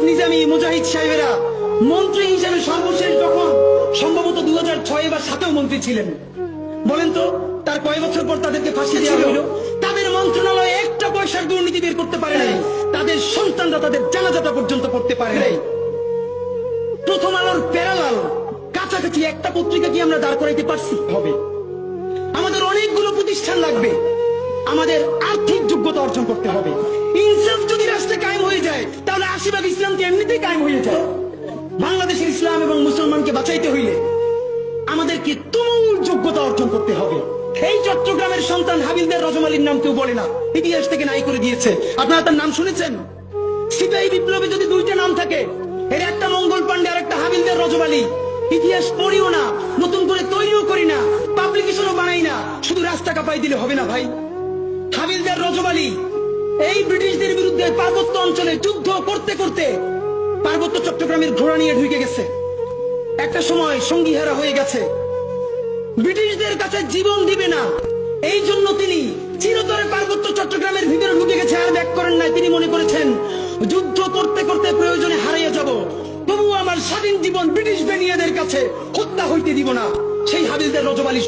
নিজামী মুজাহিদ সাহেবেরা মন্ত্রী হিসেবে সর্বশেষ যখন সম্ভবত 2006 বা 2007 মন্ত্রী ছিলেন, বলেন তো তার কয় বছর পর তাদেরকে ফাঁসি দেওয়া হইল? তাদের মন্ত্রণালয়ে একটা পয়সার দুর্নীতি বের করতে পারে নাই, তাদের সন্তানরা তাদের জানাজাটা পর্যন্ত করতে পারে নাই। প্রথম আলোর প্যারালাল কাছাকাছি একটা পত্রিকা কি আমরা দাঁড় করাইতে পারছি? হবে। আমাদের অনেকগুলো প্রতিষ্ঠান লাগবে, আমাদের আর্থিক যোগ্যতা অর্জন করতে হবে। ইনসাফ যদি রাষ্ট্রে কায়েম হয়ে যায় তাহলে 80% ইসলাম তো এমনিতেই কায়েম হয়ে যায়। বাংলাদেশের ইসলাম এবং মুসলমানকে বাঁচাইতে হইলে আমাদেরকে তুমুল যোগ্যতা অর্জন করতে হবে। এই চট্টগ্রামের সন্তান হাবিলদার রজমালির নাম কেউ বলে না, ইতিহাস থেকে নাই করে দিয়েছে। আপনারা তার নাম শুনেছেন? সিপাহী বিপ্লবে যদি দুইটা নাম থাকে, এর একটা মঙ্গল পান্ডে আর একটা হাবিলদার রজমালি, ইতিহাস পড়িও না, নতুন করে তৈরিও করি না, পাবলিকেশনও বানাই না, শুধু রাস্তা কাঁপাই দিলে হবে না ভাই। হাবিলদার রজমালি এই ব্রিটিশদের বিরুদ্ধে পার্বত্য অঞ্চলে যুদ্ধ করতে করতে পার্বত্য চট্টগ্রামের ঘোড়া নিয়ে ঢুকে গেছে। একটা সময় সঙ্গীহারা হয়ে গেছে, ব্রিটিশদের কাছে জীবন দিবে না, এই জন্য তিনি চিরতরে পার্বত্য চট্টগ্রামের ভিতরে ঢুকে গেছে, আর ব্যাক করেন নাই। তিনি মনে করেছেন যুদ্ধ করতে করতে প্রয়োজনে হারিয়ে যাব, তবুও আমার স্বাধীন জীবন ব্রিটিশ বেনিয়াদের কাছে হত্যা হইতে দিব না। সেই হাবিলদার রজমালি